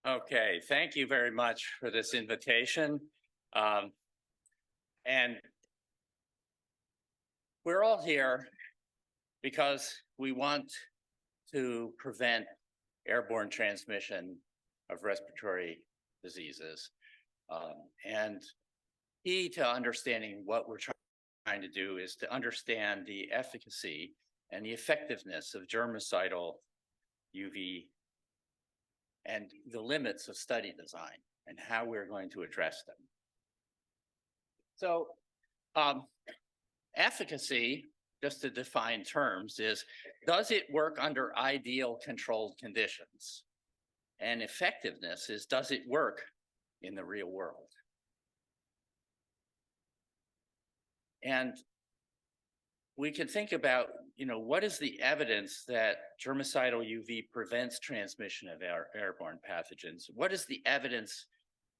Okay, thank you very much for this invitation. And we're all here because we want to prevent airborne transmission of respiratory diseases. And key to understanding what we're trying to do is to understand the efficacy and the effectiveness of germicidal UV and the limits of study design and how we're going to address them. So efficacy, just to define terms, is does it work under ideal controlled conditions? And effectiveness is does it work in the real world? And we can think about, what is the evidence that germicidal UV prevents transmission of airborne pathogens? What is the evidence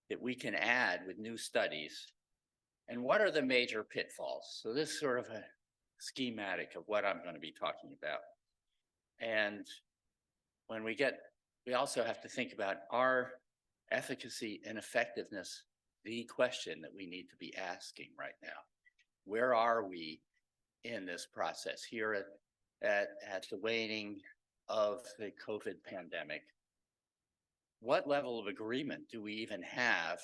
that we can add with new studies? And what are the major pitfalls? So this is sort of a schematic of what I'm going to be talking about. And when we also have to think about our efficacy and effectiveness, the question that we need to be asking right now. Where are we in this process here at the waning of the COVID pandemic? What level of agreement do we even have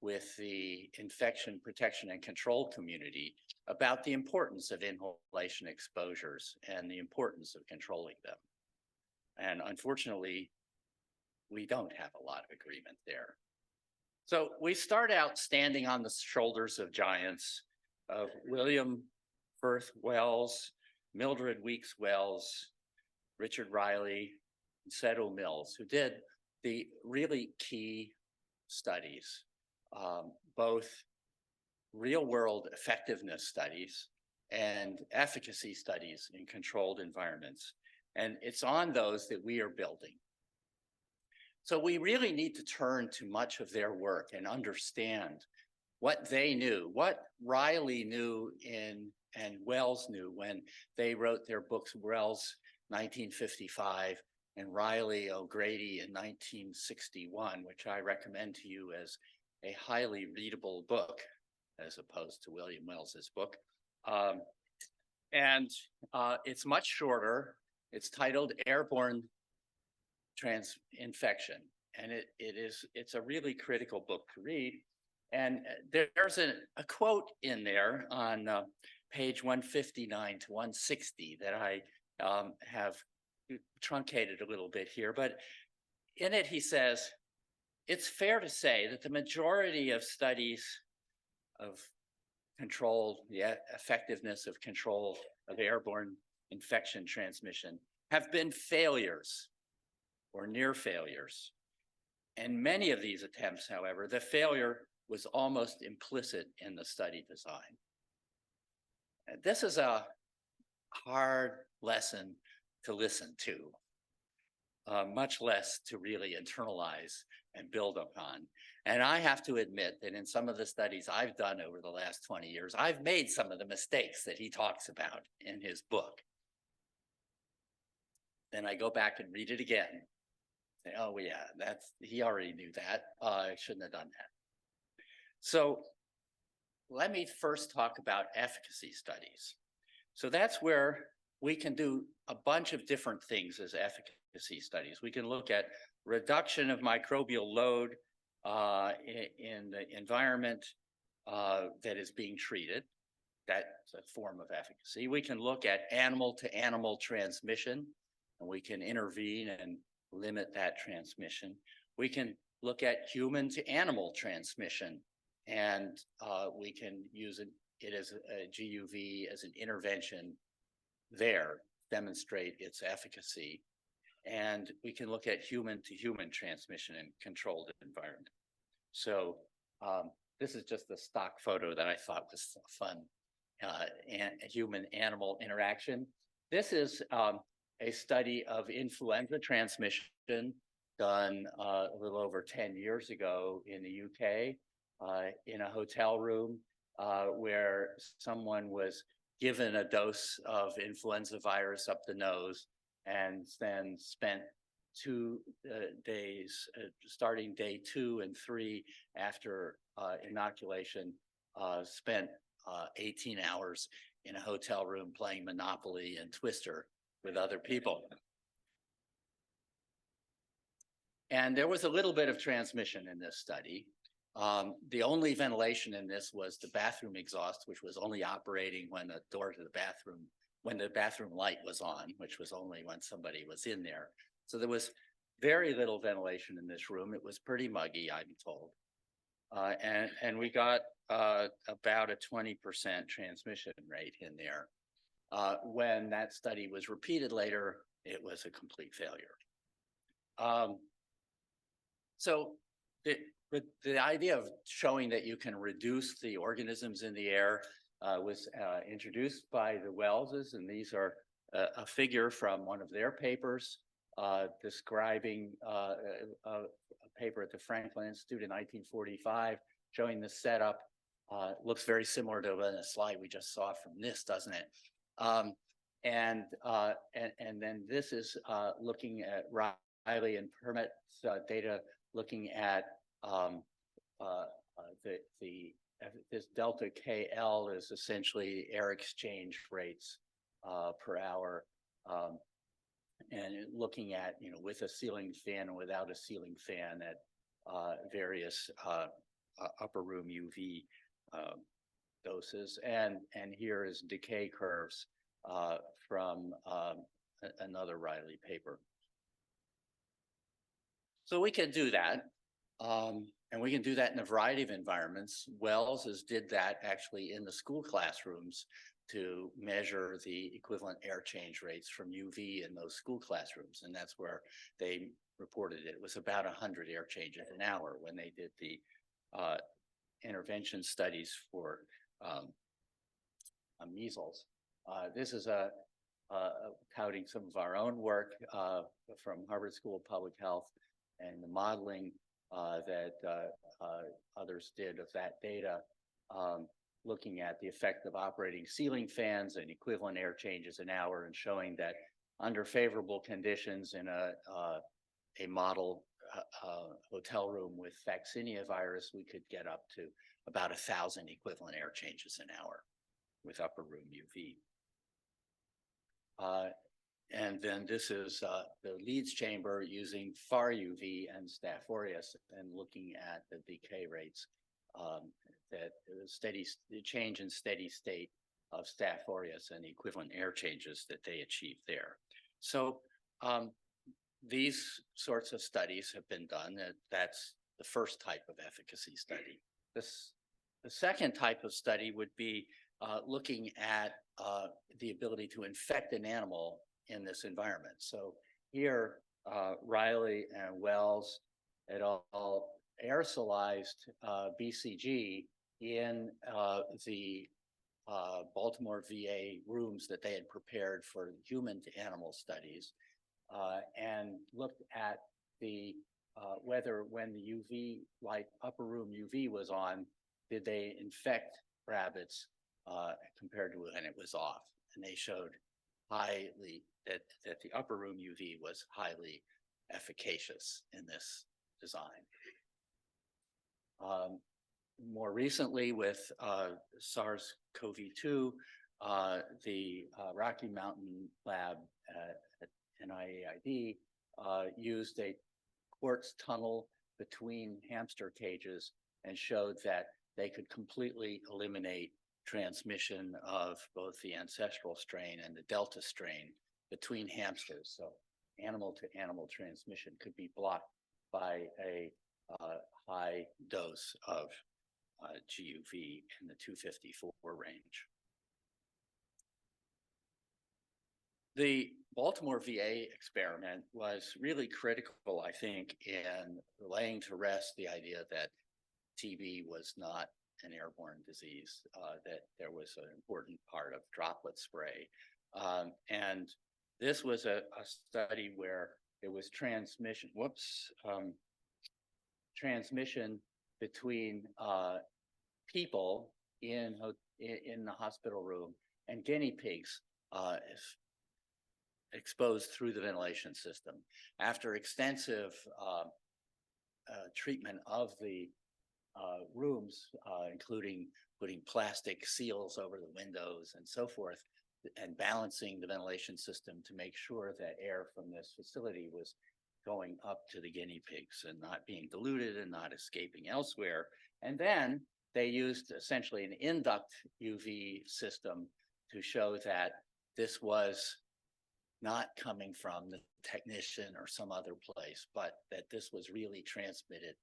with the infection protection and control community about the importance of inhalation exposures and the importance of controlling them? And unfortunately, we don't have a lot of agreement there. So we start out standing on the shoulders of giants, of William Firth Wells, Mildred Weeks Wells, Richard Riley, and Cecil Mills, who did the really key studies, both real-world effectiveness studies and efficacy studies in controlled environments. And it's on those that we are building. So we really need to turn to much of their work and understand what they knew, what Riley knew and Wells knew when they wrote their books, Wells 1955 and Riley O'Grady in 1961, which I recommend to you as a highly readable book as opposed to William Wells's book. It's much shorter. It's titled Airborne Infection, and it's a really critical book to read. And there's a quote in there on page 159 to 160 that I have truncated a little bit here, but in it he says, it's fair to say that the majority of studies of control, the effectiveness of control of airborne infection transmission have been failures or near failures. And many of these attempts, however, the failure was almost implicit in the study design. This is a hard lesson to listen to, much less to really internalize and build upon. And I have to admit that in some of the studies I've done over the last 20 years, I've made some of the mistakes that he talks about in his book. Then I go back and read it again. Say, oh yeah, he already knew that. I shouldn't have done that. So let me first talk about efficacy studies. So that's where we can do a bunch of different things as efficacy studies. We can look at reduction of microbial load in the environment that is being treated. That's a form of efficacy. We can look at animal-to-animal transmission, and we can intervene and limit that transmission. We can look at human-to-animal transmission, and we can use it as a GUV as an intervention there, demonstrate its efficacy. And we can look at human-to-human transmission in controlled environment. So this is just a stock photo that I thought was fun, human-animal interaction. This is a study of influenza transmission done a little over 10 years ago in the UK in a hotel room where someone was given a dose of influenza virus up the nose and then spent 2 days, starting day 2 and 3 after inoculation, spent 18 hours in a hotel room playing Monopoly and Twister with other people. And there was a little bit of transmission in this study. The only ventilation in this was the bathroom exhaust, which was only operating when the door to the bathroom, when the bathroom light was on, which was only when somebody was in there. So there was very little ventilation in this room. It was pretty muggy, I'm told. And we got about a 20% transmission rate in there. When that study was repeated later, it was a complete failure. So the idea of showing that you can reduce the organisms in the air was introduced by the Welleses, and these are a figure from one of their papers describing a paper at the Franklin Institute in 1945, showing the setup. Looks very similar to the slide we just saw from this, doesn't it? And then this is looking at Riley and Permit's data, looking at this delta KL is essentially air exchange rates per hour, and looking at, with a ceiling fan and without a ceiling fan at various upper room UV doses, and here is decay curves from another Riley paper. So we can do that, and we can do that in a variety of environments. Wells did that actually in the school classrooms to measure the equivalent air change rates from UV in those school classrooms, and that's where they reported it was about 100 air changes an hour when they did the intervention studies for measles. This is touting some of our own work from Harvard School of Public Health and the modeling that others did of that data, looking at the effect of operating ceiling fans and equivalent air changes an hour, and showing that under favorable conditions in a model hotel room with vaccinia virus, we could get up to about 1,000 equivalent air changes an hour with upper room UV. And then this is the Leeds chamber using Far-UV and Staph aureus and looking at the decay rates, that the change in steady state of Staph aureus and the equivalent air changes that they achieved there. So these sorts of studies have been done. That's the first type of efficacy study. The second type of study would be looking at the ability to infect an animal in this environment. So here, Riley and Wells et al. Aerosolized BCG in the Baltimore VA rooms that they had prepared for human to animal studies, and looked at the whether when the UV, like upper room UV was on, did they infect rabbits compared to when it was off. And they showed highly that the upper room UV was highly efficacious in this design. More recently with SARS-CoV-2, the Rocky Mountain lab at NIAID used a quartz tunnel between hamster cages and showed that they could completely eliminate transmission of both the ancestral strain and the Delta strain between hamsters. So animal to animal transmission could be blocked by a high dose of GUV in the 254 range. The Baltimore VA experiment was really critical, I think, in laying to rest the idea that TB was not an airborne disease, that there was an important part of droplet spray. And this was a study where it was transmission between people in the hospital room and guinea pigs. exposed through the ventilation system. After extensive treatment of the rooms, including putting plastic seals over the windows and so forth, and balancing the ventilation system to make sure that air from this facility was going up to the guinea pigs and not being diluted and not escaping elsewhere. And then they used essentially an induct UV system to show that this was not coming from the technician or some other place, but that this was really transmitted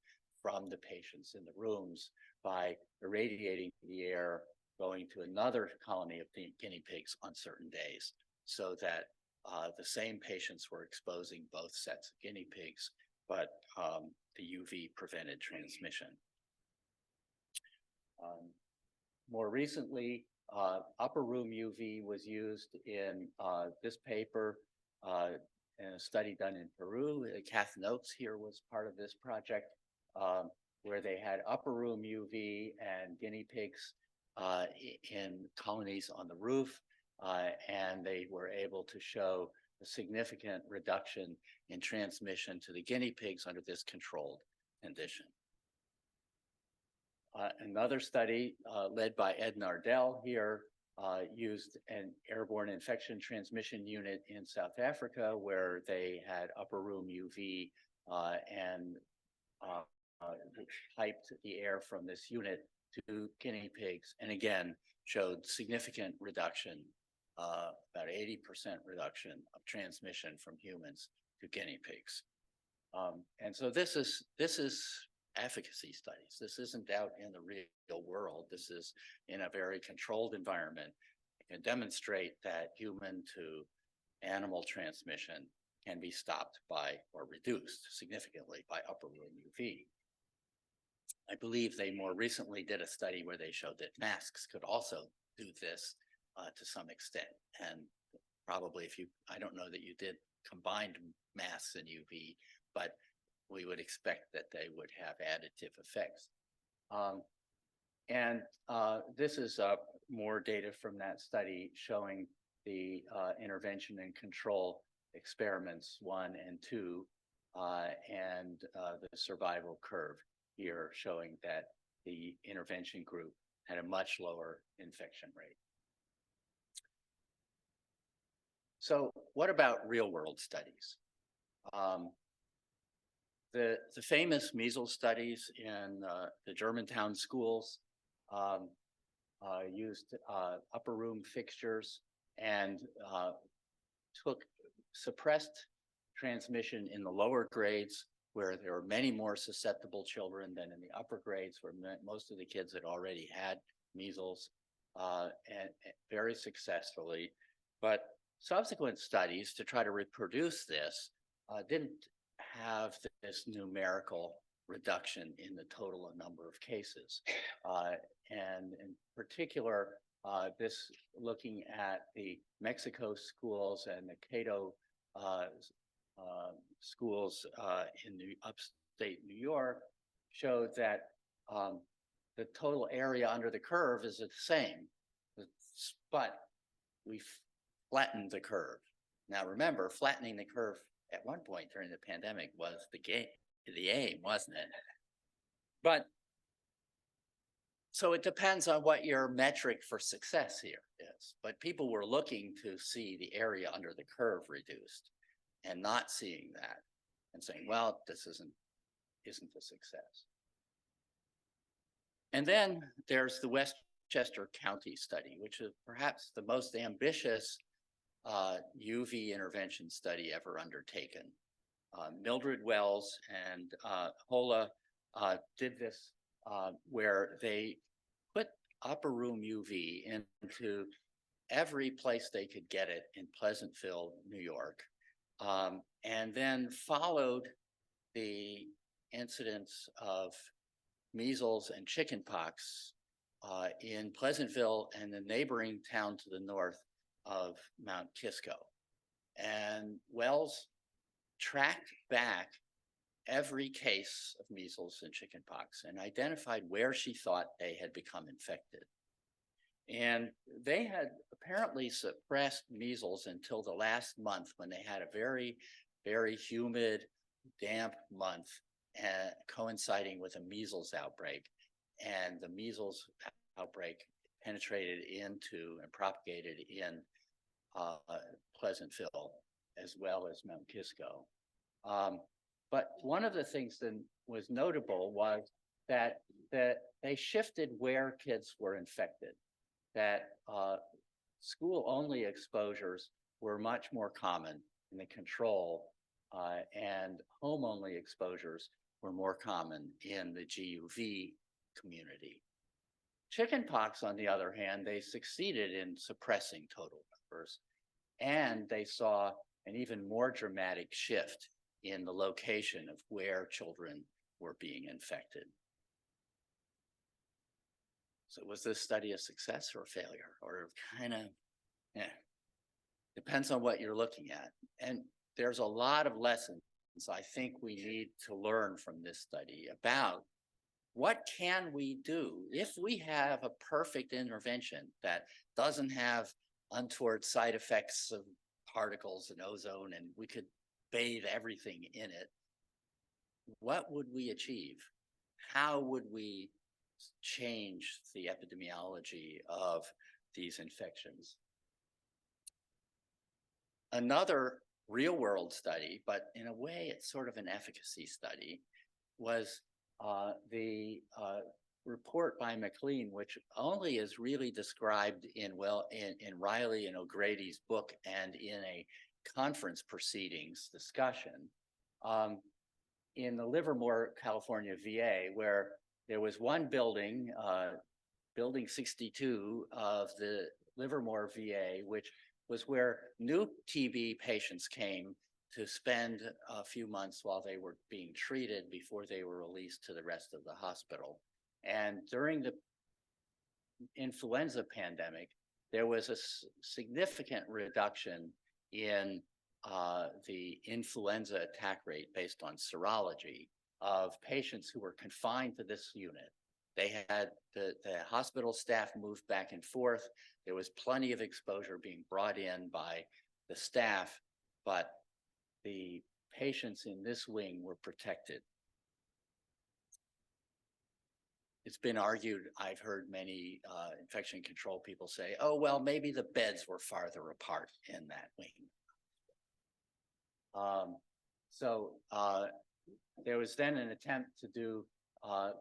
from the patients in the rooms by irradiating the air going to another colony of guinea pigs on certain days, so that the same patients were exposing both sets of guinea pigs, but the UV prevented transmission. More recently, upper room UV was used in this paper in a study done in Peru. Kath Noakes here was part of this project, where they had upper room UV and guinea pigs in colonies on the roof, and they were able to show a significant reduction in transmission to the guinea pigs under this controlled condition. Another study led by Ed Nardell here used an airborne infection transmission unit in South Africa, where they had upper room UV and piped the air from this unit to guinea pigs, and again showed significant reduction, about 80% reduction of transmission from humans to guinea pigs. And so this is efficacy studies. This isn't out in the real world. This is in a very controlled environment. You can demonstrate that human to animal transmission can be stopped by or reduced significantly by upper room UV. I believe they more recently did a study where they showed that masks could also do this to some extent. And probably I don't know that you did combined masks and UV, but we would expect that they would have additive effects. This is more data from that study showing the intervention and control experiments 1 and 2, and the survival curve here showing that the intervention group had a much lower infection rate. So what about real world studies? The famous measles studies in the Germantown schools used upper room fixtures and suppressed transmission in the lower grades, where there were many more susceptible children than in the upper grades, where most of the kids had already had measles, and very successfully. But subsequent studies to try to reproduce this didn't have this numerical reduction in the total number of cases. And in particular, this looking at the Mexico schools and the Cato schools in the upstate New York showed that the total area under the curve is the same, but we flattened the curve. Now remember, flattening the curve at one point during the pandemic was the aim, wasn't it? But so it depends on what your metric for success here is. But people were looking to see the area under the curve reduced and not seeing that and saying, well, this isn't a success. And then there's the Westchester County study, which is perhaps the most ambitious UV intervention study ever undertaken. Mildred Wells and Hola did this where they put upper room UV into every place they could get it in Pleasantville, New York, and then followed the incidence of measles and chickenpox in Pleasantville and the neighboring town to the north of Mount Kisco. And Wells tracked back every case of measles and chickenpox and identified where she thought they had become infected. And they had apparently suppressed measles until the last month when they had a very, very humid, damp month coinciding with a measles outbreak. And the measles outbreak penetrated into and propagated in Pleasantville as well as Mount Kisco. But one of the things that was notable was that they shifted where kids were infected, that school-only exposures were much more common in the control, and home-only exposures were more common in the GUV community. Chickenpox, on the other hand, they succeeded in suppressing total numbers, and they saw an even more dramatic shift in the location of where children were being infected. So was this study a success or a failure, or kind of, depends on what you're looking at. And there's a lot of lessons I think we need to learn from this study about what can we do if we have a perfect intervention that doesn't have untoward side effects of particles and ozone, and we could bathe everything in it. What would we achieve? How would we change the epidemiology of these infections? Another real world study, but in a way it's sort of an efficacy study, was the report by McLean, which only is really described in Riley and O'Grady's book and in a conference proceedings discussion, in the Livermore, California VA, where there was one building, building 62 of the Livermore VA, which was where new TB patients came to spend a few months while they were being treated before they were released to the rest of the hospital. And during the influenza pandemic, there was a significant reduction in the influenza attack rate based on serology of patients who were confined to this unit. They had the hospital staff moved back and forth. There was plenty of exposure being brought in by the staff, but the patients in this wing were protected. It's been argued, I've heard many infection control people say, oh, well, maybe the beds were farther apart in that wing. There was then an attempt to do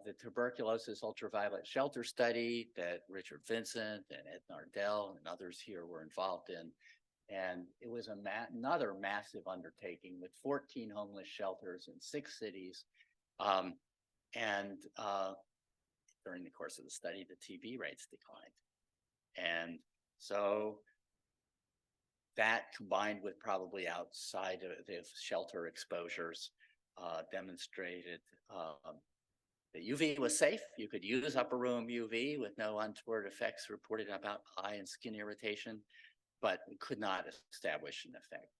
the tuberculosis ultraviolet shelter study that Richard Vincent and Ed Nardell and others here were involved in. And it was another massive undertaking with 14 homeless shelters in 6 cities. During the course of the study, the TB rates declined. And so that, combined with probably outside of the shelter exposures, demonstrated that UV was safe. You could use upper room UV with no untoward effects reported about eye and skin irritation, but could not establish an effect.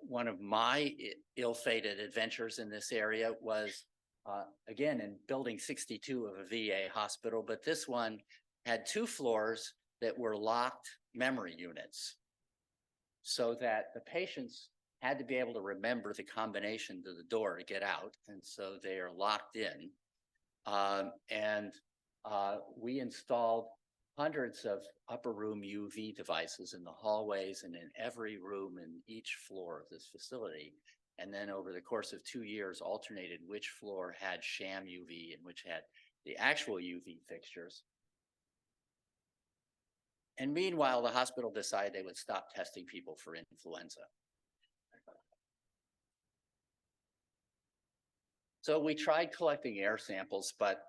One of my ill-fated adventures in this area was, again, in building 62 of a VA hospital, but this one had 2 floors that were locked memory units, so that the patients had to be able to remember the combination to the door to get out, and so they are locked in. We installed hundreds of upper room UV devices in the hallways and in every room in each floor of this facility. And then over the course of 2 years, alternated which floor had sham UV and which had the actual UV fixtures. And meanwhile, the hospital decided they would stop testing people for influenza. So we tried collecting air samples, but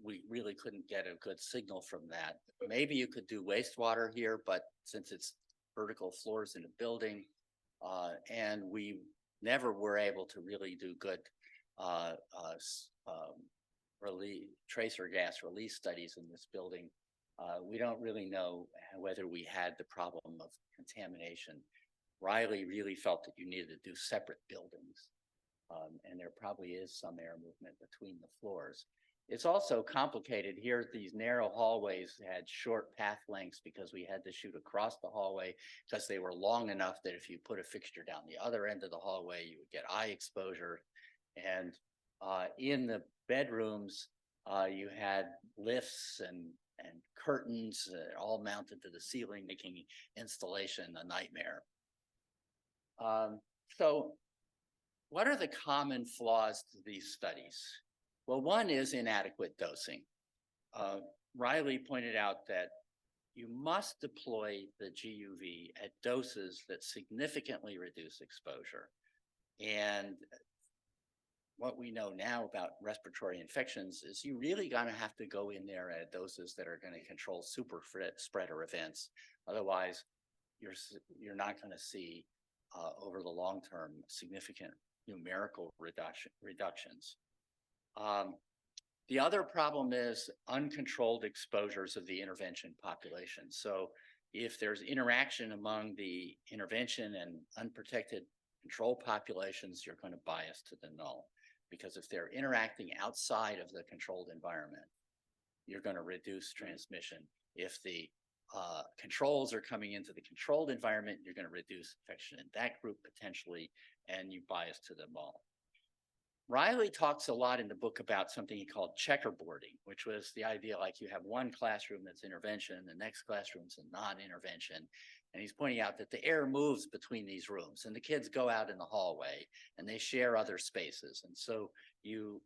we really couldn't get a good signal from that. Maybe you could do wastewater here, but since it's vertical floors in a building, and we never were able to really do good tracer gas release studies in this building, we don't really know whether we had the problem of contamination. Riley really felt that you needed to do separate buildings. And there probably is some air movement between the floors. It's also complicated here. These narrow hallways had short path lengths because we had to shoot across the hallway because they were long enough that if you put a fixture down the other end of the hallway, you would get eye exposure. And in the bedrooms, you had lifts and curtains all mounted to the ceiling, making installation a nightmare. So what are the common flaws to these studies? Well, one is inadequate dosing. Riley pointed out that you must deploy the GUV at doses that significantly reduce exposure. And what we know now about respiratory infections is you really gonna have to go in there at doses that are gonna control super spreader events. Otherwise, you're not gonna see over the long term significant numerical reductions. The other problem is uncontrolled exposures of the intervention population. So if there's interaction among the intervention and unprotected control populations, you're going to bias to the null. Because if they're interacting outside of the controlled environment, you're going to reduce transmission. If the controls are coming into the controlled environment, you're going to reduce infection in that group potentially, and you bias to them all. Riley talks a lot in the book about something he called checkerboarding, which was the idea like you have one classroom that's intervention, the next classroom's a non-intervention. And he's pointing out that the air moves between these rooms and the kids go out in the hallway and they share other spaces. And so you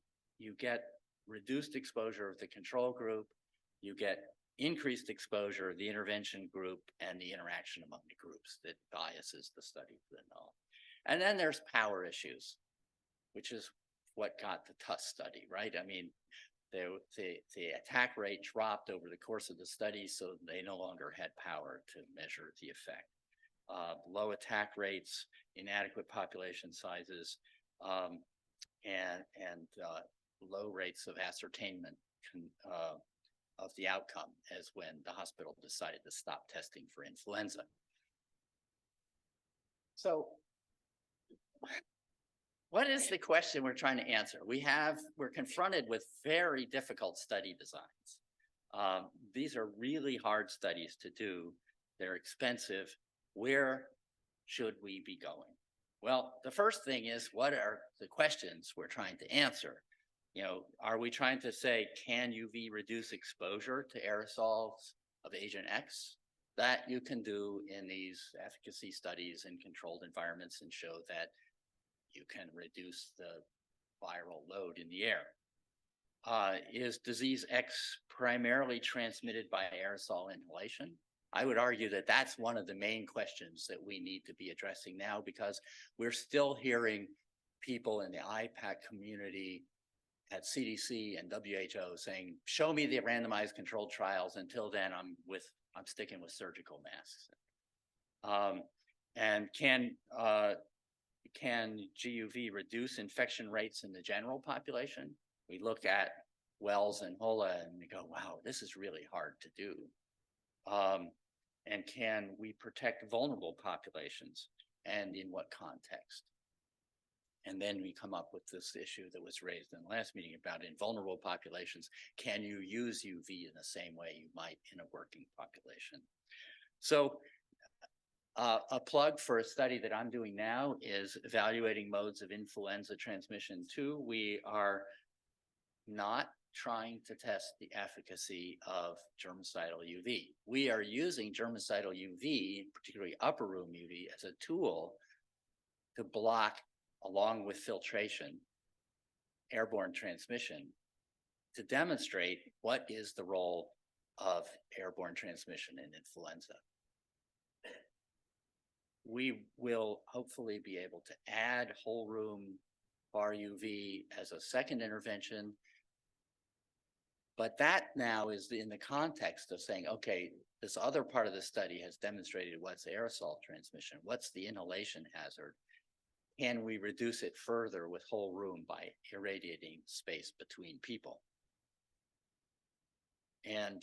get reduced exposure of the control group, you get increased exposure of the intervention group and the interaction among the groups that biases the study to the null. And then there's power issues, which is what got the TUS study, right? I mean, the attack rate dropped over the course of the study, so they no longer had power to measure the effect. Low attack rates, inadequate population sizes, and low rates of ascertainment of the outcome as when the hospital decided to stop testing for influenza. So what is the question we're trying to answer? We're confronted with very difficult study designs. These are really hard studies to do. They're expensive. Where should we be going? Well, the first thing is, what are the questions we're trying to answer? You know, are we trying to say, can UV reduce exposure to aerosols of agent X? That you can do in these efficacy studies in controlled environments and show that you can reduce the viral load in the air. Is disease X primarily transmitted by aerosol inhalation? I would argue that that's one of the main questions that we need to be addressing now, because we're still hearing people in the IPAC community at CDC and WHO saying, show me the randomized controlled trials. Until then, I'm sticking with surgical masks. And can GUV reduce infection rates in the general population? We look at Wells and Hola and we go, wow, this is really hard to do. And can we protect vulnerable populations, and in what context? And then we come up with this issue that was raised in the last meeting about in vulnerable populations, can you use UV in the same way you might in a working population? So a plug for a study that I'm doing now is evaluating modes of influenza transmission 2. We are not trying to test the efficacy of germicidal UV. We are using germicidal UV, particularly upper room UV, as a tool to block, along with filtration, airborne transmission, to demonstrate what is the role of airborne transmission in influenza. We will hopefully be able to add whole room Far-UV as a second intervention. But that now is in the context of saying, okay, this other part of the study has demonstrated what's aerosol transmission, what's the inhalation hazard. Can we reduce it further with whole room by irradiating space between people? And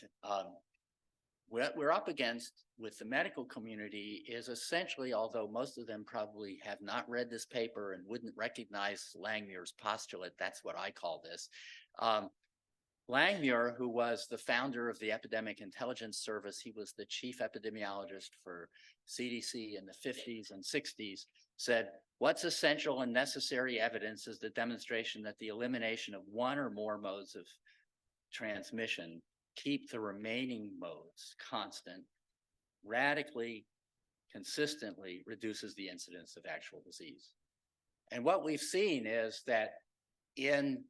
what we're up against with the medical community is essentially, although most of them probably have not read this paper and wouldn't recognize Langmuir's postulate, that's what I call this, Langmuir, who was the founder of the Epidemic Intelligence Service, he was the chief epidemiologist for CDC in the 50s and 60s, said, what's essential and necessary evidence is the demonstration that the elimination of one or more modes of transmission keep the remaining modes constant, radically, consistently reduces the incidence of actual disease. And what we've seen is that in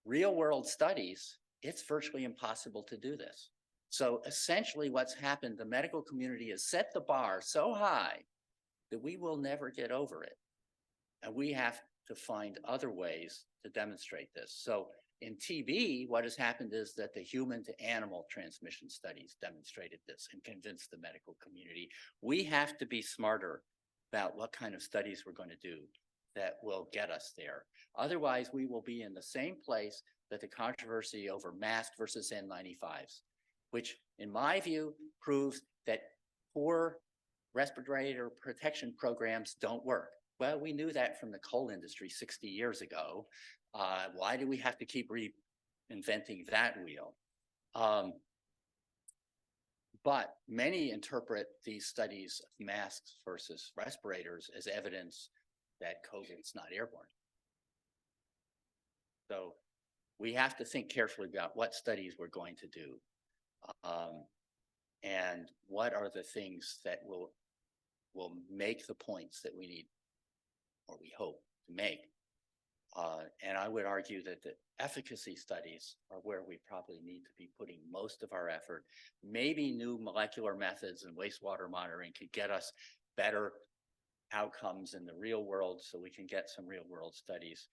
real world studies, it's virtually impossible to do this. So essentially what's happened, the medical community has set the bar so high that we will never get over it. And we have to find other ways to demonstrate this. So in TB, what has happened is that the human to animal transmission studies demonstrated this and convinced the medical community. We have to be smarter about what kind of studies we're going to do that will get us there. Otherwise, we will be in the same place that the controversy over mask versus N95s, which in my view proves that poor respirator protection programs don't work. Well, we knew that from the coal industry 60 years ago. Why do we have to keep reinventing that wheel? But many interpret these studies of masks versus respirators as evidence that COVID is not airborne. So we have to think carefully about what studies we're going to do and what are the things that will make the points that we need or we hope to make. And I would argue that the efficacy studies are where we probably need to be putting most of our effort. Maybe new molecular methods and wastewater monitoring could get us better outcomes in the real world so we can get some real world studies.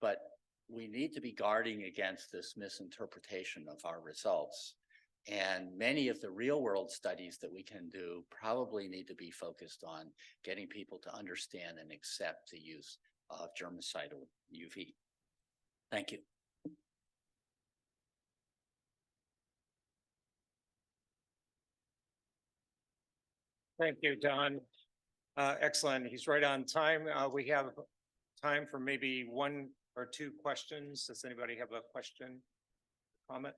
But we need to be guarding against this misinterpretation of our results. And many of the real world studies that we can do probably need to be focused on getting people to understand and accept the use of germicidal UV. Thank you. Thank you, Don. Excellent. He's right on time. We have time for maybe one or two questions. Does anybody have a question, comment?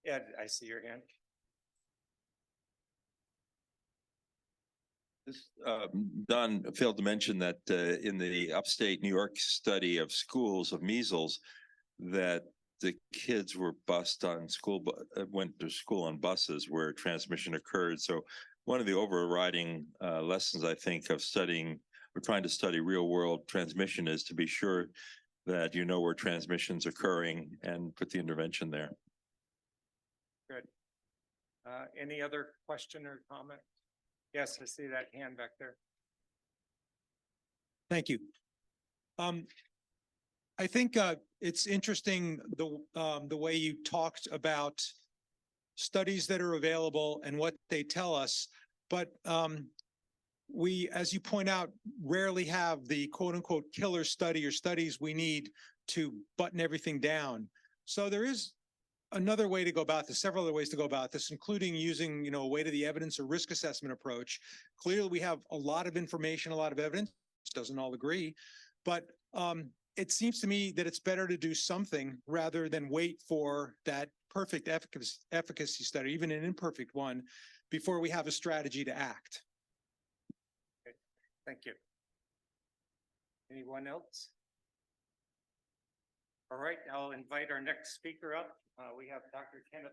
Ed, I see your hand. Don failed to mention that in the upstate New York study of schools of measles, that the kids were bused on went to school on buses where transmission occurred. So one of the overriding lessons, I think, of studying or trying to study real world transmission is to be sure that you know where transmission's occurring and put the intervention there. Good. Any other question or comment? Yes, I see that hand back there. Thank you. I think it's interesting the way you talked about studies that are available and what they tell us, but we, as you point out, rarely have the quote unquote killer study or studies we need to button everything down. So there is another way to go about this, several other ways to go about this, including using, a weight of the evidence or risk assessment approach. Clearly, we have a lot of information, a lot of evidence, doesn't all agree, but it seems to me that it's better to do something rather than wait for that perfect efficacy study, even an imperfect one, before we have a strategy to act. Okay. Thank you. Anyone else? All right, I'll invite our next speaker up. We have Dr. Kenneth